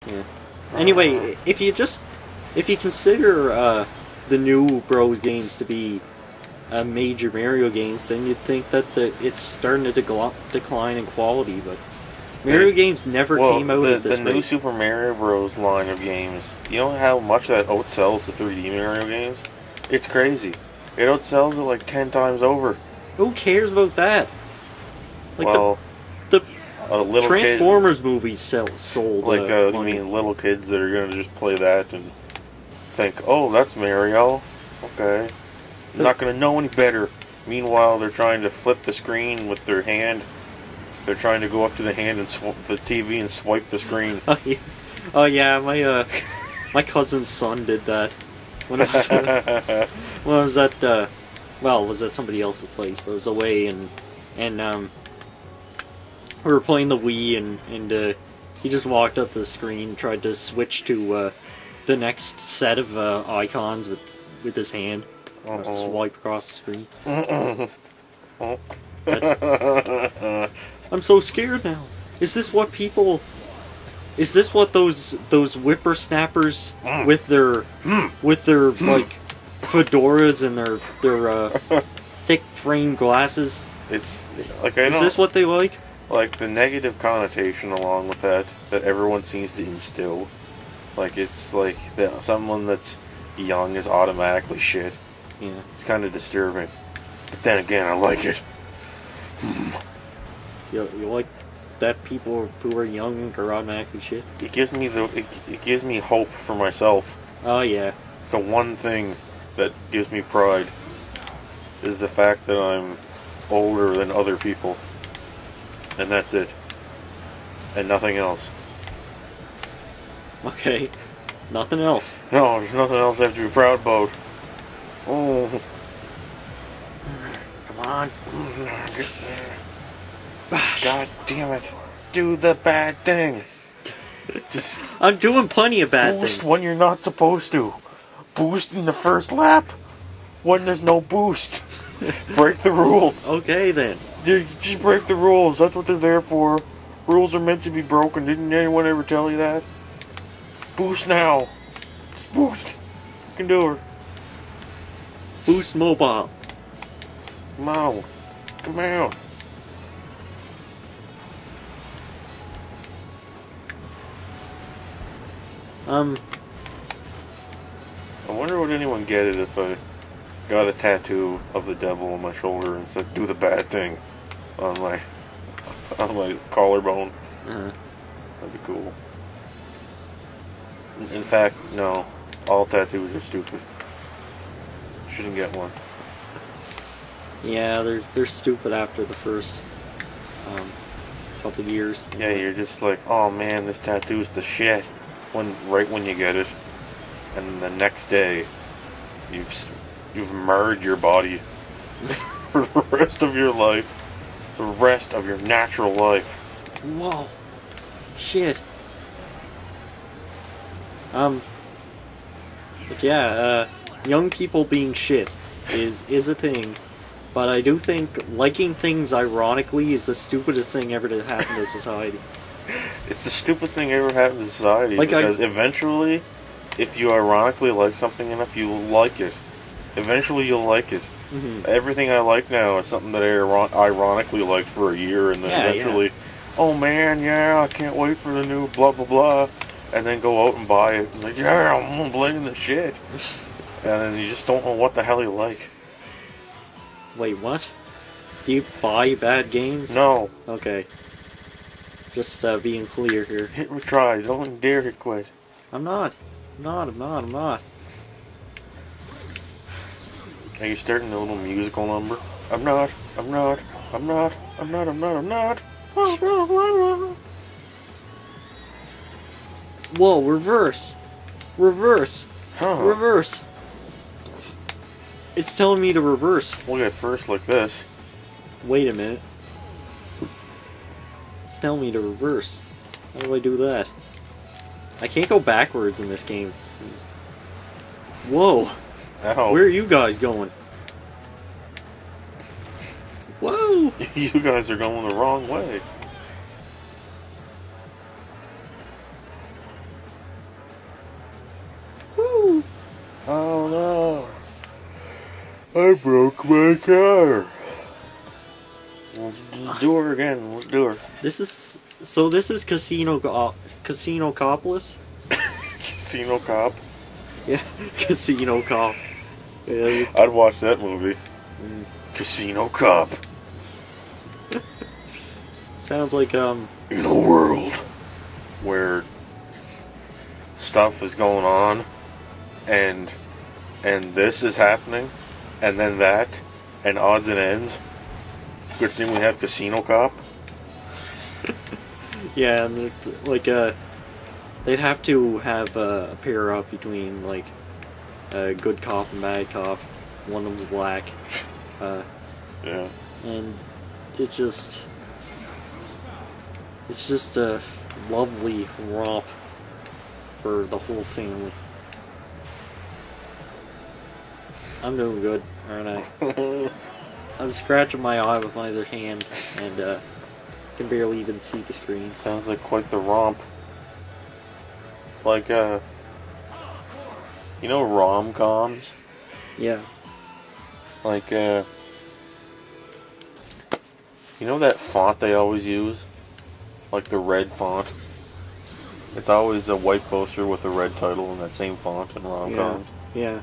Yeah. Anyway, if you consider the new Bros games to be major Mario games, then you'd think that it's starting to decline in quality, but Mario games never came out at this rate. The new Super Mario Bros. Line of games, you know how much that outsells the 3D Mario games? It's crazy. It outsells it like 10 times over. Who cares about that? Like, well, the little Transformers movies sold. Like, you mean little kids that are gonna just play that and think, oh, that's Mario. Okay. I'm not gonna know any better. Meanwhile, they're trying to flip the screen with their hand. They're trying to go up to the hand and the TV and swipe the screen. Oh yeah, my cousin's son did that when I was at was at somebody else's place, but I was away and we were playing the Wii and he just walked up to the screen, tried to switch to the next set of icons with his hand, swipe across the screen. I'm so scared now. Is this what those whippersnappers with their like fedoras and their thick frame glasses? It's like Is this what they like? Like the negative connotation along with that everyone seems to instill. Like it's like that someone that's young is automatically shit. Yeah. It's kind of disturbing. But then again, I like it. You like that people who are young are automatically shit? It gives me it gives me hope for myself. Oh yeah. It's the one thing that gives me pride is the fact that I'm older than other people. And that's it. And nothing else. Okay. Nothing else. No, there's nothing else I have to be proud about. Oh. Come on. God damn it. Do the bad thing. I'm doing plenty of bad things. Boost when you're not supposed to. Boost in the first lap when there's no boost. Break the rules. Okay then. Just break the rules. That's what they're there for. Rules are meant to be broken. Didn't anyone ever tell you that? Boost now. Just boost. You can do it. Boost mobile. Come on. Come on. I wonder would anyone get it if I got a tattoo of the devil on my shoulder and said "do the bad thing" on my collarbone. That'd be cool. In fact, no. All tattoos are stupid. Shouldn't get one. Yeah, they're stupid after the first couple of years. Yeah, you're just like, oh man, this tattoo's the shit. Right when you get it, and the next day, you've marred your body for the rest of your life, the rest of your natural life. Whoa, shit. But yeah, young people being shit is a thing, but I do think liking things ironically is the stupidest thing ever to happen to society. It's the stupidest thing ever happened to society, because eventually, if you ironically like something enough, you'll like it. Eventually you'll like it. Mm-hmm. Everything I like now is something that I ironically liked for a year, and then eventually, oh man, yeah, I can't wait for the new blah blah blah, and then go out and buy it, and like, yeah, I'm blaming the shit. And then you just don't know what the hell you like. Wait, what? Do you buy bad games? No. Okay. Just being clear here. Hit retry. Don't dare hit quit. I'm not. Are you starting a little musical number? I'm not. Whoa, reverse. Huh. Reverse. It's telling me to reverse. We'll get first like this. Wait a minute. It's telling me to reverse. How do I do that? I can't go backwards in this game. Whoa. Ow. Where are you guys going? Whoa. You guys are going the wrong way. I broke my car. Let's do her again. Let's do her. This is Casino Copolis. Casino Cop. Yeah, Casino Cop. Yeah, I'd watch that movie. Casino Cop. sounds like In a world where stuff is going on, and this is happening, and then that, and odds and ends. Good thing we have Casino Cop. yeah, and like they'd have to have a pair up between like a good cop and bad cop. One of them's black. Yeah. And it's just a lovely romp for the whole family. I'm doing good, aren't I? I'm scratching my eye with my other hand and can barely even see the screen. Sounds like quite the romp. Like, you know rom-coms? Yeah. Like, you know that font they always use? Like the red font? It's always a white poster with a red title in that same font in rom-coms. Yeah.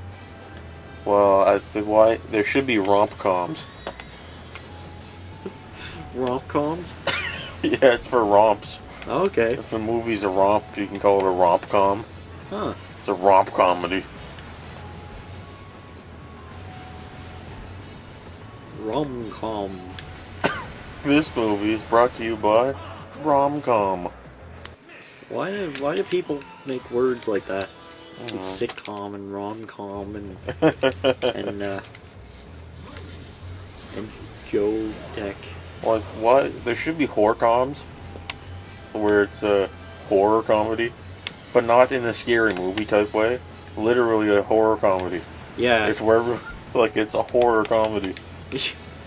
Well, I think why there should be romp-coms. Romp-coms? Yeah, it's for romps. Oh, okay. If a movie's a romp, you can call it a romp-com. Huh. It's a romp comedy. Rom-com. This movie is brought to you by Rom-com. Why do people make words like that? Like Mhm. sitcom and rom-com and and Joe Tech. Like, why? There should be horror-coms, where it's a horror comedy, but not in a scary movie type way. Literally a horror comedy. Yeah. It's wherever, like, it's a horror comedy.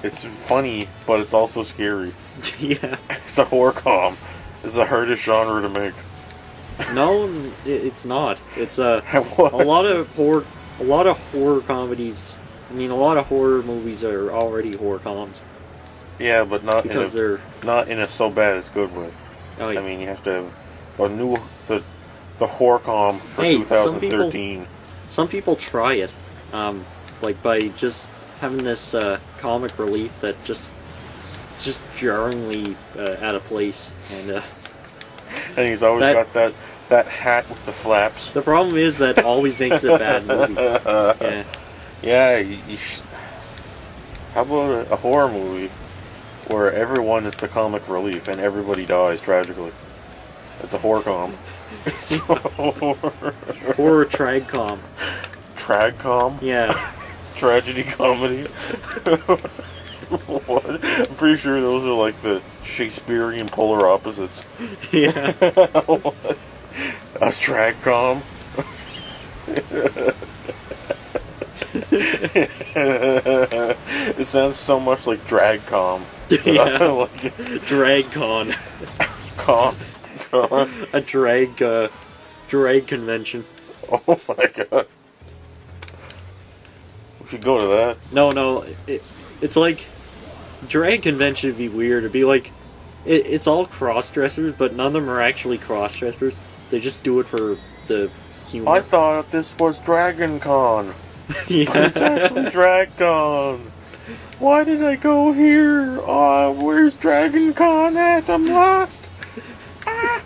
It's funny, but it's also scary. Yeah. It's a horror com. It's the hardest genre to make. No, it's not. It's a What? lot of horror comedies. I mean, a lot of horror movies are already horror coms Yeah, but not because in they're. not in a so bad it's good way. Oh, I mean, you have to have the horror com for Hey, 2013. some people try it, like by just having this comic relief that it's just jarringly out of place, and And he's always that- got that hat with the flaps. the problem is that always makes it a bad movie. Yeah. Yeah, how about a horror movie where everyone is the comic relief and everybody dies tragically? It's a horror com. It's a Horror tragcom. trag com? Yeah. Tragedy comedy? What? I'm pretty sure those are like the Shakespearean polar opposites. Yeah. A trag com? It sounds so much like drag com. Yeah. Like it. Dragcon. Com. A drag convention. Oh my god. We should go to that. No, it's like drag convention would be weird. It'd be like it's all cross dressers, but none of them are actually cross dressers. They just do it for the humor. I thought this was Dragon Con. But it's Yeah. actually Drag Con. Why did I go here? Where's Dragon Con at? I'm lost. I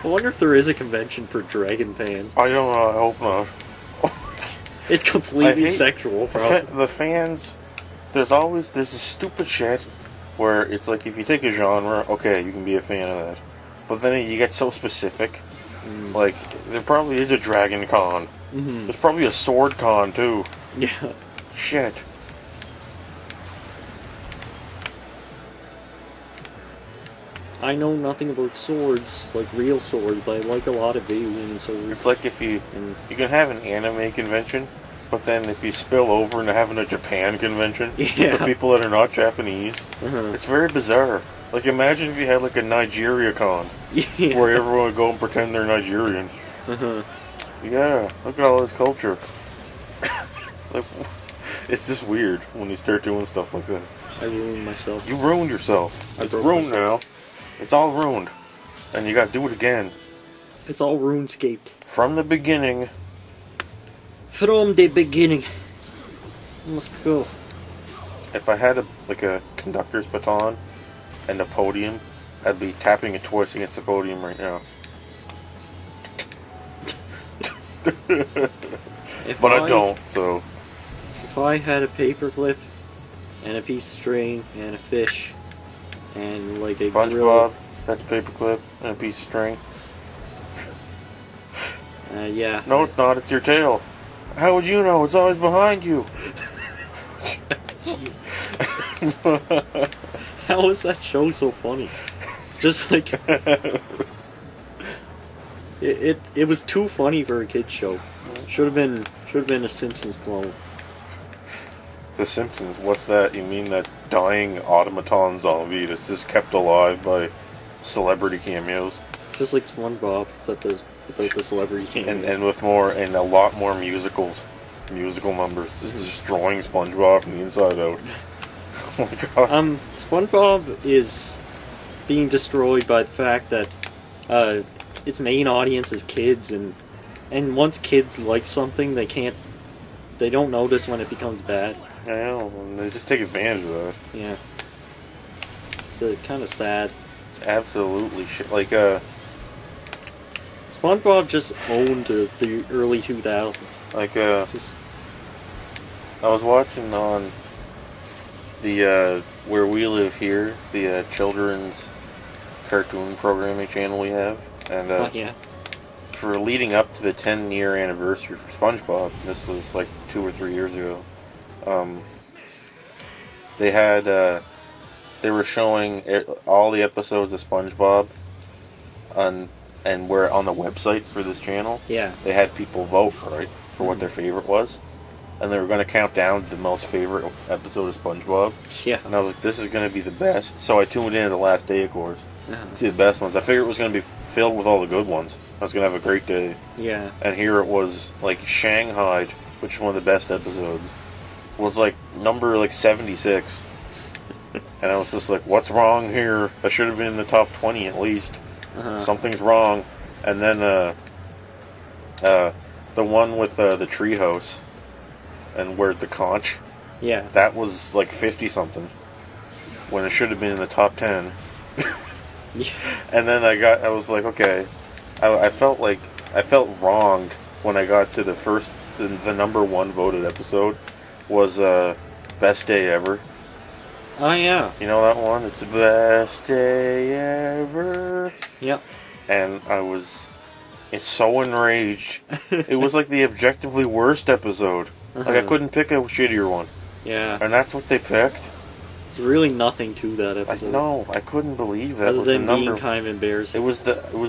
wonder if there is a convention for dragon fans. I don't know. I hope not. It's completely I hate sexual, probably. The fans, there's this stupid shit where it's like if you take a genre, okay, you can be a fan of that. But then you get so specific. Like, there probably is a Dragon Con. Mm-hmm. There's probably a Sword Con, too. Yeah. Shit. I know nothing about swords, like real swords, but I like a lot of video game swords. It's like if you And can have an anime convention, but then if you spill over into having a Japan convention Yeah. for people that are not Japanese, uh-huh. it's very bizarre. Like, imagine if you had like a Nigeria Con, Yeah. where everyone would go and pretend they're Uh-huh. Yeah, look at all this culture. Like, It's just weird when you start doing stuff like that. I ruined myself. You ruined yourself. I It's broke ruined myself. now. It's all ruined. And you gotta do it again. It's all RuneScape. From the beginning. From the beginning. Let's go. If I had a conductor's baton and a podium, I'd be tapping it twice against the podium right now. But I don't, so... If I had a paperclip and a piece of string and a fish and like a SpongeBob, grill, that's a paperclip and a piece of string. yeah. No, it's not. It's your tail. How would you know? It's always behind you. How is that show so funny? Just like it was too funny for a kids show. Should have been a Simpsons clone. The Simpsons. What's that? You mean that dying automaton zombie that's just kept alive by celebrity cameos? Just like SpongeBob, except without the celebrity cameo. And with more and a lot more musical numbers, just destroying SpongeBob from the inside out. Oh my god. SpongeBob is being destroyed by the fact that its main audience is kids, and once kids like something, they don't notice when it becomes bad. I know, and they just take advantage of that. Yeah. It's kind of sad. It's absolutely shit. Like, SpongeBob just owned the early 2000s. Like, Just I was watching on the, Where We Live Here, the, children's cartoon programming channel we have, and, yeah. for leading up to the 10-year anniversary for SpongeBob, this was like 2 or 3 years ago, they had, they were showing all the episodes of SpongeBob and we're on the website for this channel. Yeah. They had people vote, right, for what their favorite was. And they were going to count down the most favorite episode of SpongeBob. Yeah. And I was like, this is going to be the best. So I tuned in the last day, of course, to see the best ones. I figured it was going to be filled with all the good ones. I was going to have a great day. Yeah. And here it was, like, Shanghai, which is one of the best episodes, was, like, number, like, 76. And I was just like, what's wrong here? I should have been in the top 20 at least. Something's wrong. And then, the one with, the treehouse, and where the conch, Yeah. that was, like, 50-something, when it should have been in the top 10. Yeah. And then I was like, okay, I felt wronged when I got to the number one voted episode was, Best Day Ever. Oh, yeah. You know that one? It's the best day ever. Yep. And it's so enraged. It was like the objectively worst episode. Like, I couldn't pick a shittier one. Yeah. And that's what they picked. There's really nothing to that I episode. know. I couldn't believe that Other was the than number. being kind of embarrassing. It was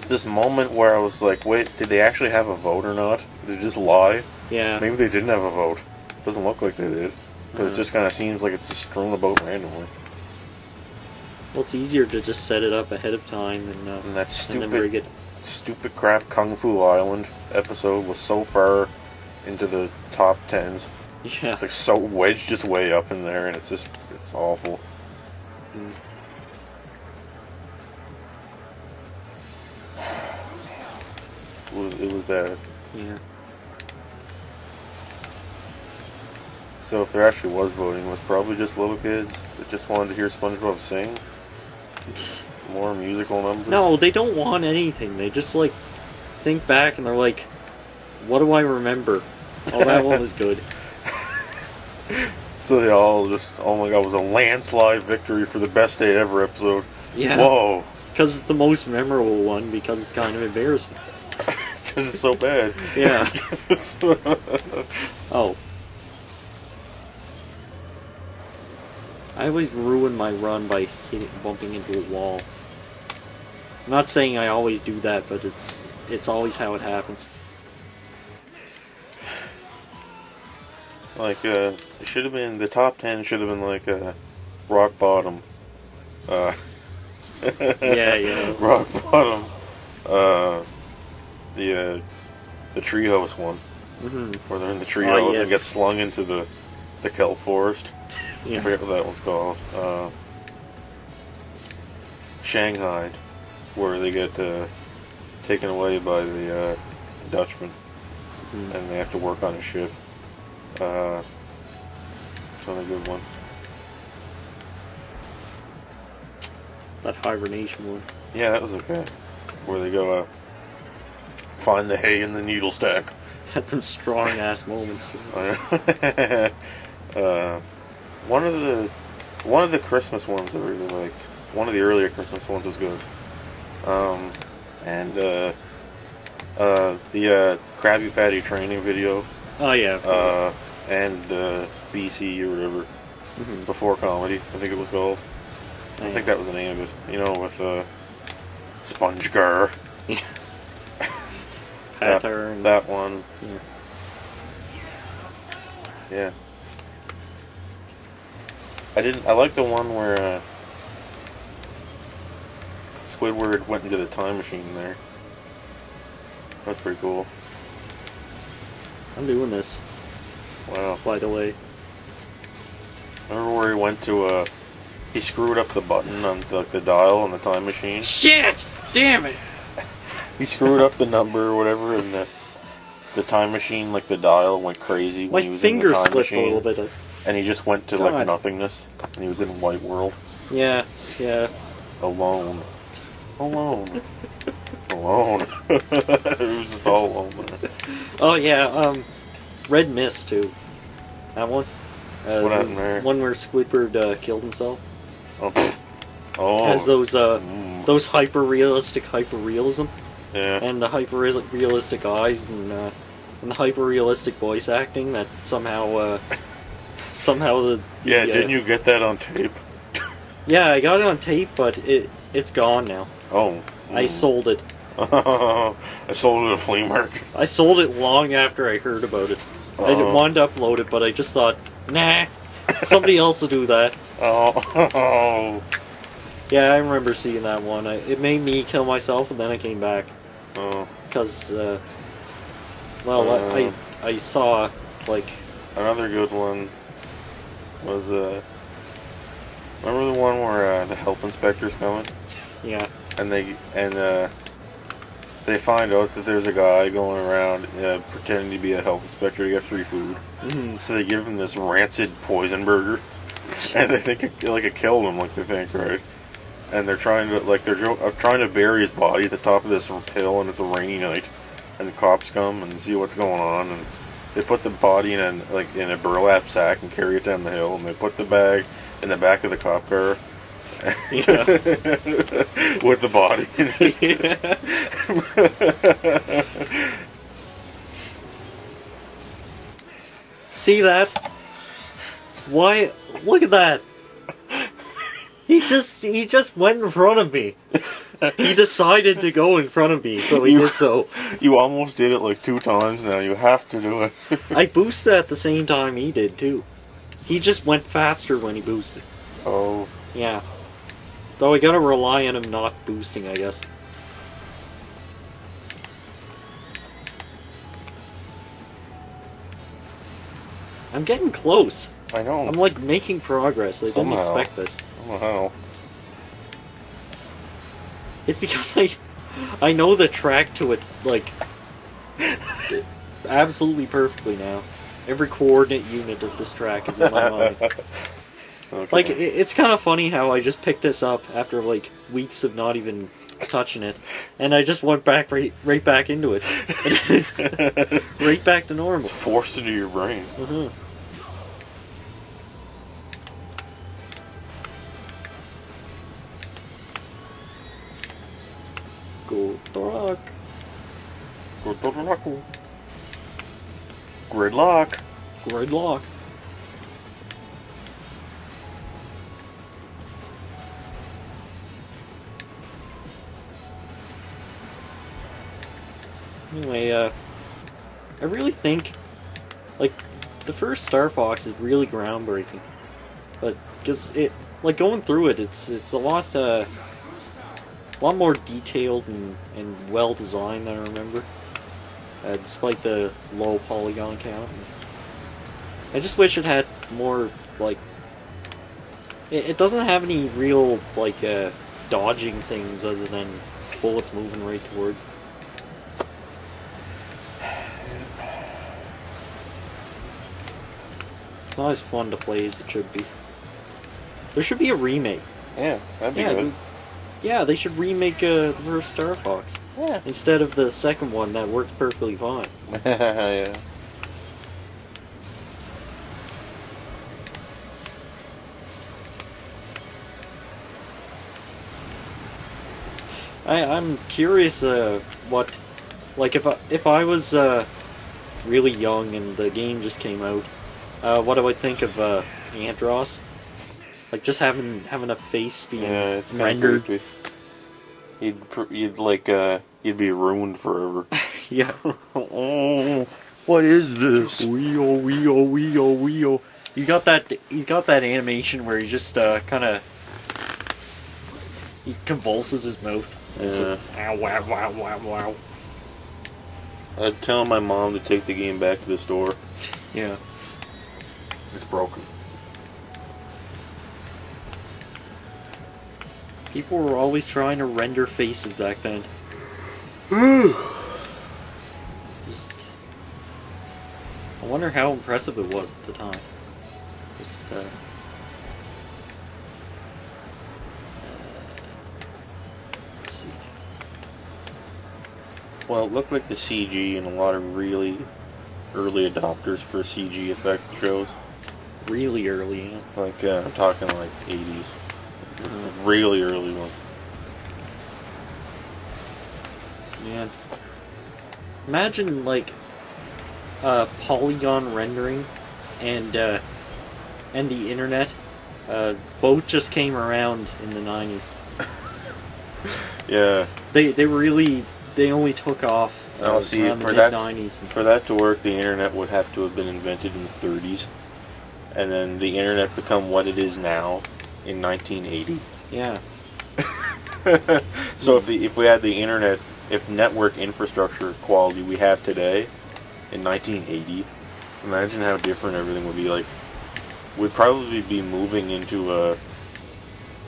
this moment where I was like, wait, did they actually have a vote or not? Did they just lie? Yeah. Maybe they didn't have a vote. Doesn't look like they did. Because it just kind of seems like it's just strewn about randomly. Well, it's easier to just set it up ahead of time and that and then bring it. stupid crap Kung Fu Island episode was so far into the top 10s. Yeah. It's like so wedged just way up in there, and it's awful. It was bad. Yeah. So if there actually was voting, it was probably just little kids that just wanted to hear SpongeBob sing. More musical numbers. No, they don't want anything. They just, like, think back and they're like, what do I remember? Oh, that one was good. So they all just, oh my god, it was a landslide victory for the Best Day Ever episode. Yeah. Whoa. Because it's the most memorable one, because it's kind of embarrassing. Because it's so bad. Yeah. Oh. I always ruin my run by bumping into a wall. I'm not saying I always do that, but it's always how it happens. Like, it should have been, the top 10 should have been like, Rock Bottom. Yeah. Rock Bottom. The treehouse one. Mm-hmm. Where they're in the treehouse yes. and get slung into the the kelp forest. Yeah. I forget what that one's called. Shanghai, where they get taken away by the Dutchman, and they have to work on a ship. It's not a good one. That hibernation one. Yeah, that was okay. Where they go find the hay in the needle stack. Had some strong ass moments. One of the Christmas ones I really liked. One of the earlier Christmas ones was good. And the Krabby Patty training video. Oh yeah. And BC or whatever. Before comedy, I think it was called. I think that was the name of it. You know, with Sponge Gar. Yeah. That one. Yeah. Yeah. I like the one where Squidward went into the time machine there. That's pretty cool. I'm doing this, Wow. by the way. Remember where he went to he screwed up the button on the dial on the time machine? Shit! Damn it! He screwed up the number or whatever, and the time machine, like the dial, went crazy when My he was in the finger time slipped machine. a little bit. And he just went to God. like nothingness, and he was in White World. Yeah, yeah. Alone. Alone. Alone. He was just all alone there. Oh yeah, Red Mist too. That one. What happened there? One where Squidward killed himself. Oh. Oh. Has those hyper realistic hyper-realism. Yeah. And the hyper-realistic eyes and the hyper-realistic voice acting that somehow Yeah, didn't you get that on tape? Yeah, I got it on tape, but it's gone now. Oh. I sold it. I sold it at a flea market. I sold it long after I heard about it. I didn't want to upload it, but I just thought, nah, somebody else will do that. Oh. Yeah, I remember seeing that one. It made me kill myself, and then I came back. Oh. Because, I saw, like... Another good one was, remember the one where the health inspector's coming? Yeah. And they find out that there's a guy going around pretending to be a health inspector to get free food. Mm-hmm. So they give him this rancid poison burger, and they think it killed him. Like they think, right? And they're trying to bury his body at the top of this hill, and it's a rainy night, and the cops come and see what's going on, and they put the body in a burlap sack and carry it down the hill, and they put the bag in the back of the cop car. Yeah. With the body in it. Yeah. See that? Why? Look at that. He just went in front of me. He decided to go in front of me, so he did so. You almost did it like 2 times now. You have to do it. I boosted at the same time he did, too. He just went faster when he boosted. Oh. Yeah. Though I gotta rely on him not boosting, I guess. I'm getting close. I know. I'm like making progress. I didn't expect this. Somehow. It's because I know the track to it, like, absolutely perfectly now. Every coordinate unit of this track is in my mind. Okay. Like, it's kind of funny how I just picked this up after, like, weeks of not even touching it, and I just went back right back into it. Right back to normal. It's forced into your brain. Mm-hmm. Gridlock. Gridlock. Gridlock. Anyway, I really think, like, the first Star Fox is really groundbreaking. But, because like, going through it, it's a lot more detailed and well designed than I remember. Despite the low polygon count. I just wish it had more, like... It doesn't have any real, like, dodging things other than bullets moving right towards. It's not as fun to play as it should be. There should be a remake. Yeah, that'd be good. Yeah, they should remake the first Star Fox. Yeah. Instead of the second one that worked perfectly fine. Yeah. I'm curious what, like, if I was really young and the game just came out, what do I think of Andross? Like, just having a face being it's rendered. creepy. You'd be ruined forever. Yeah. Oh, what is this? Wee-oh, wee-oh, wee-oh, wee-oh. He's got that animation where he just kind of he convulses his mouth. It's Yeah. like, ow, wow, wow, wow, wow. I'd tell my mom to take the game back to the store. Yeah. It's broken. People were always trying to render faces back then. Just, I wonder how impressive it was at the time. Just, let's see. Well, it looked like the CG and a lot of really early adopters for CG effect shows. Really early, yeah. Like, I'm talking like 80s. Really early ones. Man. Imagine, like, polygon rendering and the internet both just came around in the 90s. Yeah. They only took off Now, see, around the for that, mid-90s. for that to work, the internet would have to have been invented in the 30s. And then the internet become what it is now in 1980. Yeah. So if we had the internet, if network infrastructure quality we have today in 1980, imagine how different everything would be. Like, we'd probably be moving into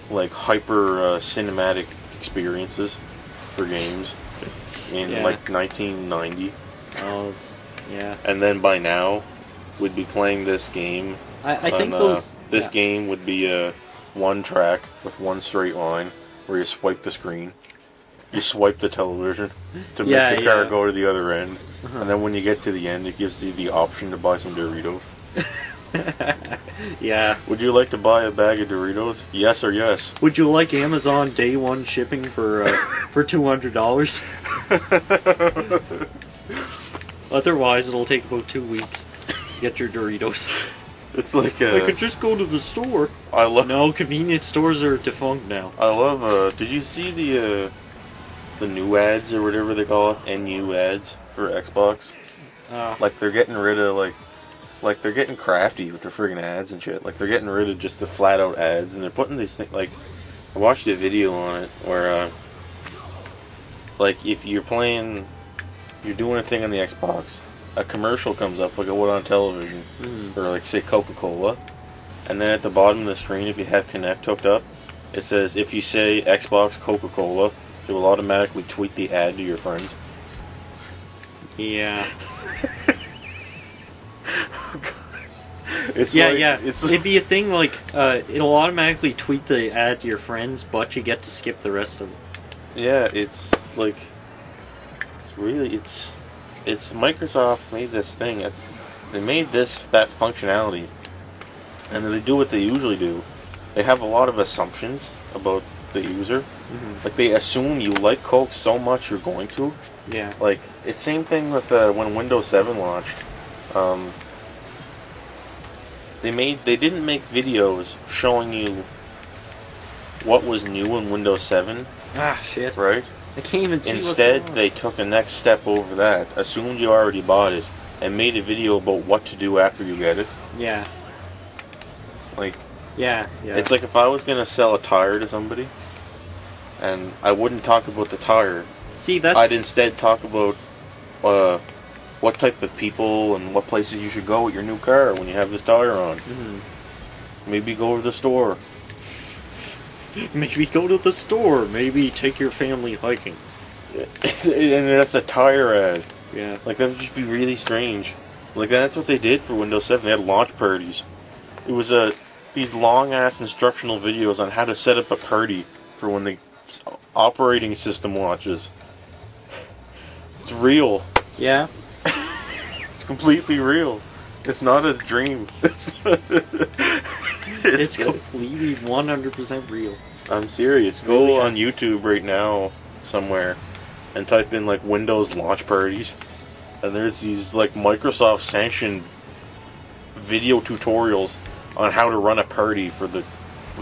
like hyper cinematic experiences for games in Yeah. like 1990, Oh, yeah. and then by now we'd be playing this game. I think those... This yeah. game would be one track with one straight line where you swipe the screen. You swipe the television to Yeah, make the car yeah. go to the other end. And then when you get to the end, it gives you the option to buy some Doritos. Yeah. Would you like to buy a bag of Doritos? Yes or yes? Would you like Amazon day one shipping for $200? Otherwise, it'll take about 2 weeks to get your Doritos. It's like I could just go to the store. I love. No, convenience stores are defunct now. I love. Did you see the new ads or whatever they call it? NU ads for Xbox. Like they're getting rid of like they're getting crafty with their friggin' ads and shit. Like they're getting rid of just the flat out ads and they're putting these things. Like I watched a video on it where like if you're doing a thing on the Xbox, a commercial comes up like it would on television, or like say Coca-Cola, and then at the bottom of the screen, if you have Kinect hooked up, it says if you say Xbox Coca-Cola, it will automatically tweet the ad to your friends. Yeah. It's Yeah, like, yeah. It's It'd be a thing like it'll automatically tweet the ad to your friends, but you get to skip the rest of it. yeah, it's like it's Microsoft made this thing. They made that functionality, and they do what they usually do. They have a lot of assumptions about the user. Like they assume you like Coke so much you're going to. Yeah. Like it's same thing with when Windows 7 launched. They didn't make videos showing you what was new in Windows 7, Ah, shit. right? I can't even see Instead, what's going on. they took a next step over that, assumed you already bought it, and made a video about what to do after you get it. Yeah. Like, Yeah, yeah. it's like if I was gonna sell a tire to somebody, and I wouldn't talk about the tire, See, that's... I'd instead talk about what type of people and what places you should go with your new car when you have this tire on. Maybe go to the store. Maybe go to the store. Maybe take your family hiking. And that's a tire ad. Yeah. Like, that would just be really strange. Like, that's what they did for Windows 7. They had launch parties. It was these long-ass instructional videos on how to set up a party for when the operating system launches. It's real. Yeah. It's completely real. It's not a dream. It's completely 100% real. I'm serious. Go on YouTube right now somewhere and type in like Windows launch parties, and there's these like Microsoft sanctioned video tutorials on how to run a party for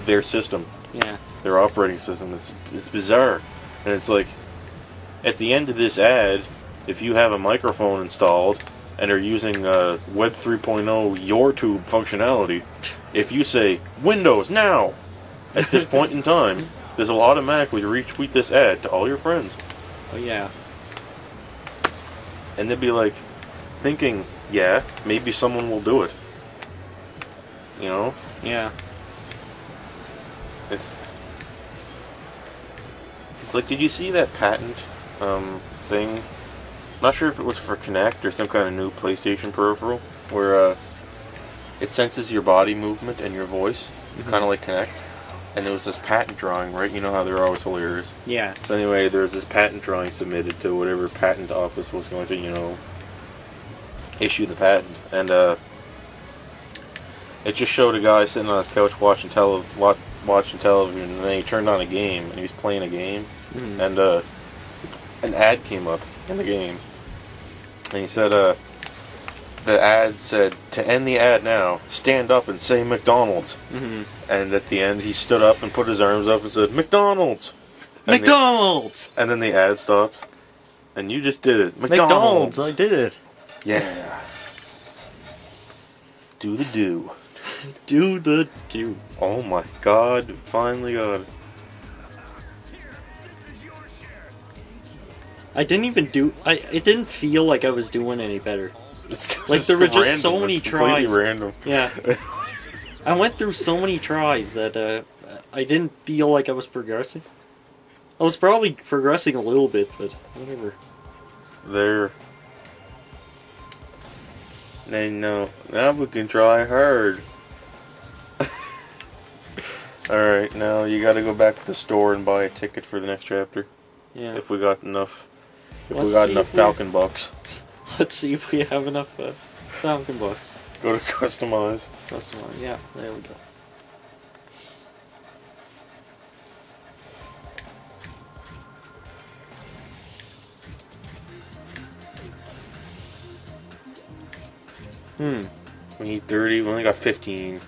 their system. Yeah. Their operating system. It's bizarre. And it's like, at the end of this ad, if you have a microphone installed and are using Web 3.0 YourTube functionality, if you say, Windows now, at this point in time, this will automatically retweet this ad to all your friends. Oh, yeah. And they'd be like, thinking, yeah, maybe someone will do it. You know? Yeah. It's like, did you see that patent thing? I'm not sure if it was for Kinect or some kind of new PlayStation peripheral, where it senses your body movement and your voice, kind of like Kinect. And there was this patent drawing, right? You know how they're always hilarious. Yeah. So anyway, there was this patent drawing submitted to whatever patent office was going to, issue the patent. And it just showed a guy sitting on his couch watching television, and then he turned on a game, and he was playing a game, and an ad came up in the game. And he said, the ad said, to end the ad now, stand up and say McDonald's. And at the end, he stood up and put his arms up and said, McDonald's! And McDonald's! and then the ad stopped. And you just did it. McDonald's, I did it. Yeah. Do the do. Do the do. Oh my god, finally got it. I didn't even do... it didn't feel like I was doing any better. It's Like, there were just random. so many It's completely tries. random. Yeah. I went through so many tries that I didn't feel like I was progressing. I was probably progressing a little bit, but whatever. There. No, now we can try hard. Alright, now you gotta go back to the store and buy a ticket for the next chapter. Yeah. If we got enough. If Let's we got see enough if we- Falcon bucks. Let's see if we have enough Falcon bucks. Go to customize. Customer, yeah, there we go. We need 30, we only got 15.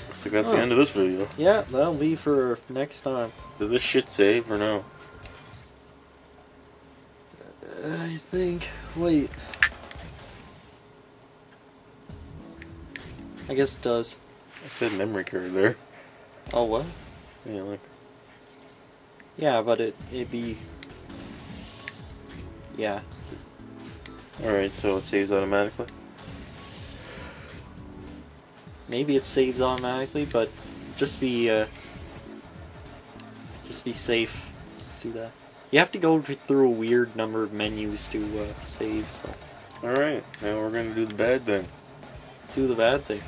Looks like that's the end of this video. Yeah, that'll be for next time. Did this shit save or no? I think. Wait. I guess it does. I said memory card there. Oh, what? Yeah, like. Yeah, but it'd be. Yeah. Alright, so it saves automatically? Maybe it saves automatically, but just be safe. Do that. You have to go through a weird number of menus to save. So Alright, now we're gonna do the bad thing. let's do the bad thing.